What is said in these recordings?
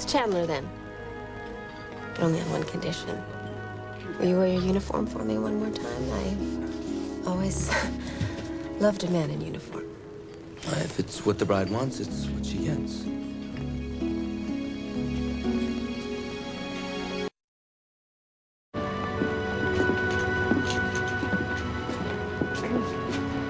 It's Chandler, then. But only on one condition. Will you wear your uniform for me one more time? I've always loved a man in uniform. If it's what the bride wants, it's what she gets.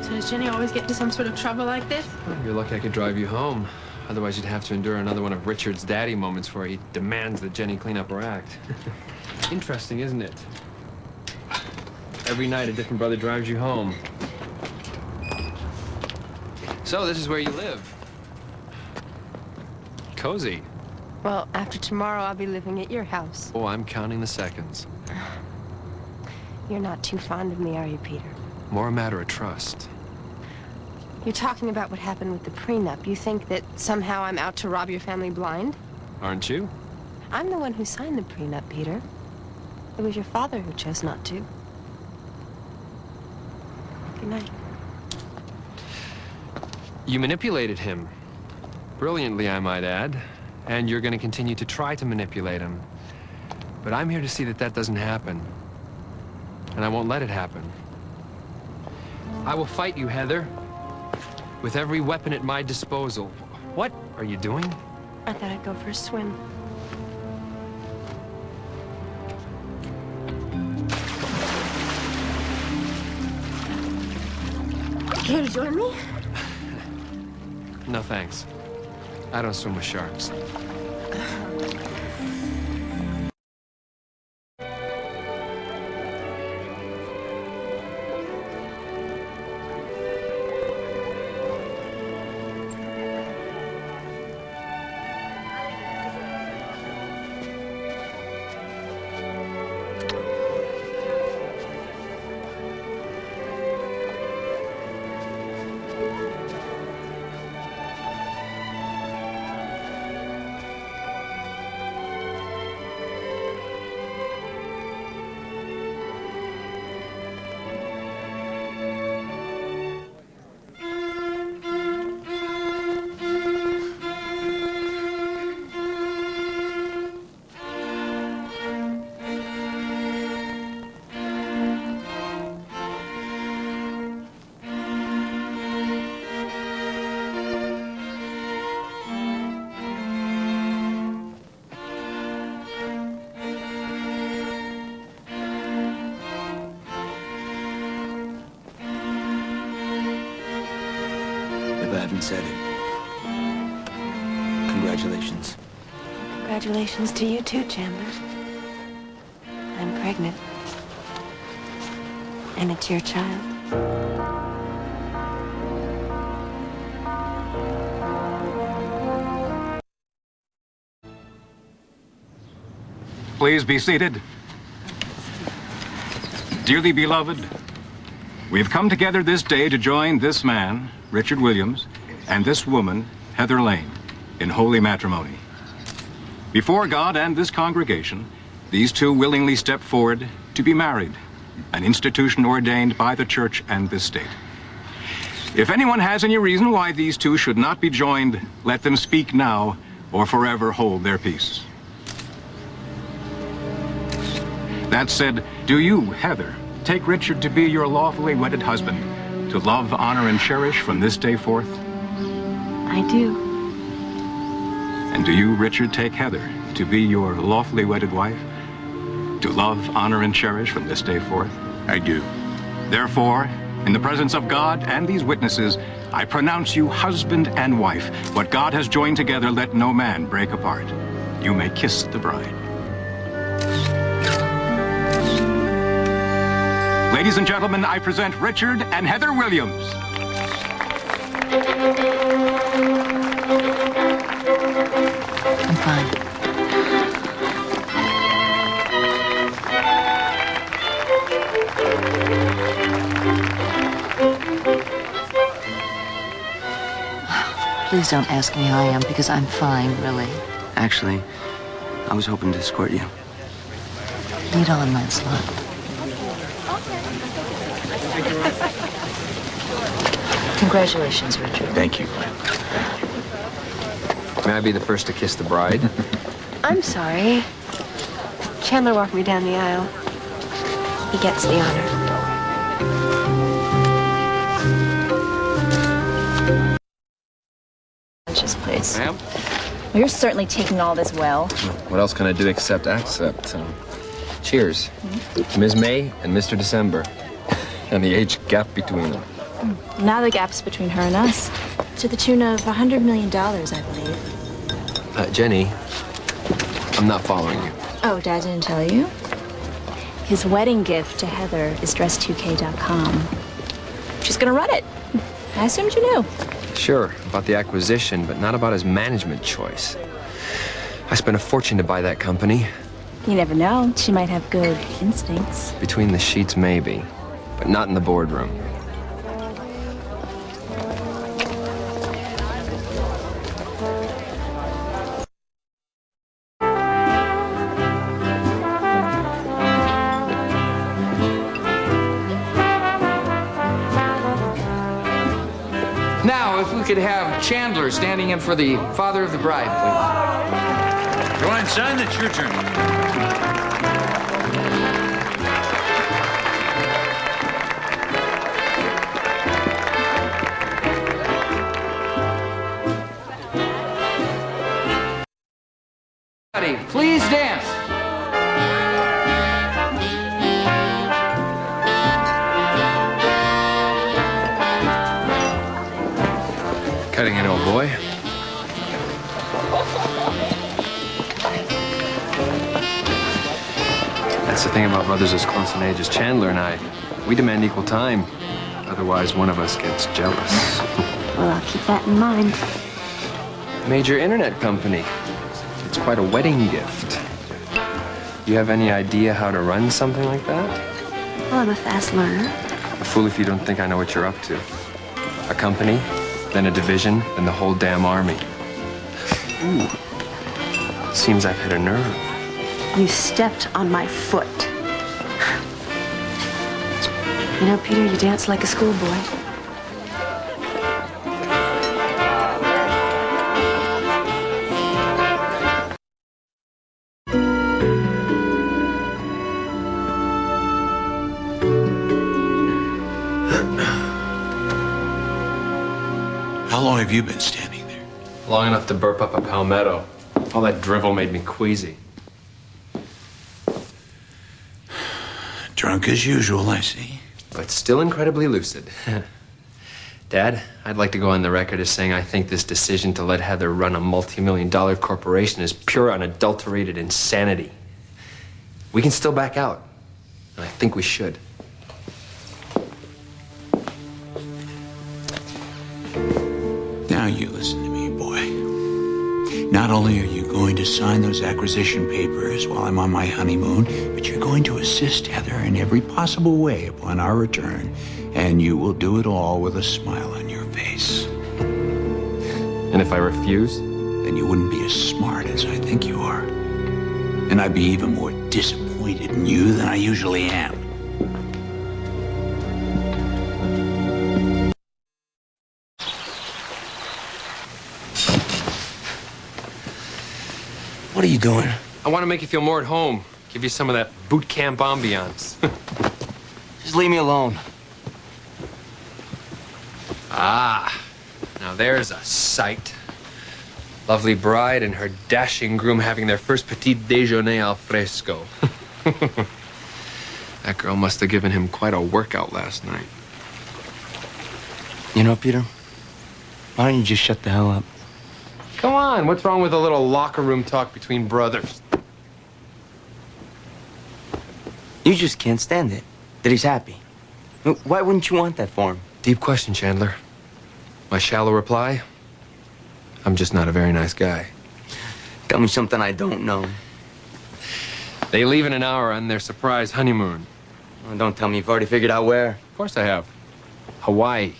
So does Jenny always get into some sort of trouble like this? Well, you're lucky I could drive you home. Otherwise, you'd have to endure another one of Richard's daddy moments where he demands that Jenny clean up her act. Interesting, isn't it? Every night, a different brother drives you home. So, this is where you live. Cozy. Well, after tomorrow, I'll be living at your house. Oh, I'm counting the seconds. You're not too fond of me, are you, Peter? More a matter of trust. You're talking about what happened with the prenup. You think that somehow I'm out to rob your family blind? Aren't you? I'm the one who signed the prenup, Peter. It was your father who chose not to. Good night. You manipulated him. Brilliantly, I might add. And you're going to continue to try to manipulate him. But I'm here to see that that doesn't happen. And I won't let it happen. I will fight you, Heather. With every weapon at my disposal. What are you doing? I thought I'd go for a swim. Care to join me? No, thanks. I don't swim with sharks. I haven't said it. Congratulations. Congratulations to you too, Chandler. I'm pregnant. And it's your child. Please be seated. Dearly beloved, we have come together this day to join this man, Richard Williams, and this woman, Heather Lane, in holy matrimony. Before God and this congregation, these two willingly step forward to be married, an institution ordained by the church and this state. If anyone has any reason why these two should not be joined, let them speak now or forever hold their peace. That said, do you, Heather, take Richard to be your lawfully wedded husband, to love, honor, and cherish from this day forth? I do. And do you, Richard, take Heather to be your lawfully wedded wife, to love, honor, and cherish from this day forth? I do. Therefore, in the presence of God and these witnesses, I pronounce you husband and wife. What God has joined together, let no man break apart. You may kiss the bride. Ladies and gentlemen, I present Richard and Heather Williams. I'm fine. Please don't ask me how I am, because I'm fine, really. Actually, I was hoping to escort you. Lead on, Lancelot. Congratulations, Richard. Thank you. May I be the first to kiss the bride? I'm sorry. Chandler walked me down the aisle. He gets the honor. Place. Ma'am? Well, you're certainly taking all this well. What else can I do except accept? Cheers. Ms. May and Mr. December. And the age gap between them. Now the gap's between her and us. To the tune of $100 million, I believe. Jenny, I'm not following you. Oh, Dad didn't tell you? His wedding gift to Heather is dress2k.com. She's gonna run it. I assumed you knew. Sure, about the acquisition, but not about his management choice. I spent a fortune to buy that company. You never know. She might have good instincts. Between the sheets, maybe, but not in the boardroom. Now, if we could have Chandler standing in for the father of the bride, please. Go on, son, it's your turn. Please dance. Cutting it, old boy. That's the thing about brothers as close in age as Chandler and I. We demand equal time. Otherwise, one of us gets jealous. Well, I'll keep that in mind. Major internet company. It's quite a wedding gift. You have any idea how to run something like that? Well, I'm a fast learner. A fool if you don't think I know what you're up to. A company, then a division, then the whole damn army. Ooh. Seems I've hit a nerve. You stepped on my foot. You know, Peter, you dance like a schoolboy. How long have you been standing there? Long enough to burp up a palmetto. All that drivel made me queasy. Drunk as usual, I see. But still incredibly lucid. Dad, I'd like to go on the record as saying I think this decision to let Heather run a multi-million-dollar corporation is pure, unadulterated insanity. We can still back out, and I think we should. Now you listen to me, boy. Not only are you going to sign those acquisition papers while I'm on my honeymoon, but you're going to assist Heather in every possible way upon our return, and you will do it all with a smile on your face. And if I refuse? Then you wouldn't be as smart as I think you are. And I'd be even more disappointed in you than I usually am. What are you doing? I want to make you feel more at home. Give you some of that boot camp ambiance. Just leave me alone. Ah, now there's a sight. Lovely bride and her dashing groom having their first petit déjeuner al fresco. That girl must have given him quite a workout last night. You know, Peter, why don't you just shut the hell up? Come on, what's wrong with a little locker room talk between brothers? You just can't stand it, that he's happy. Why wouldn't you want that for him? Deep question, Chandler. My shallow reply? I'm just not a very nice guy. Tell me something I don't know. They leave in an hour on their surprise honeymoon. Oh, don't tell me you've already figured out where. Of course I have. Hawaii.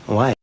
Hawaii.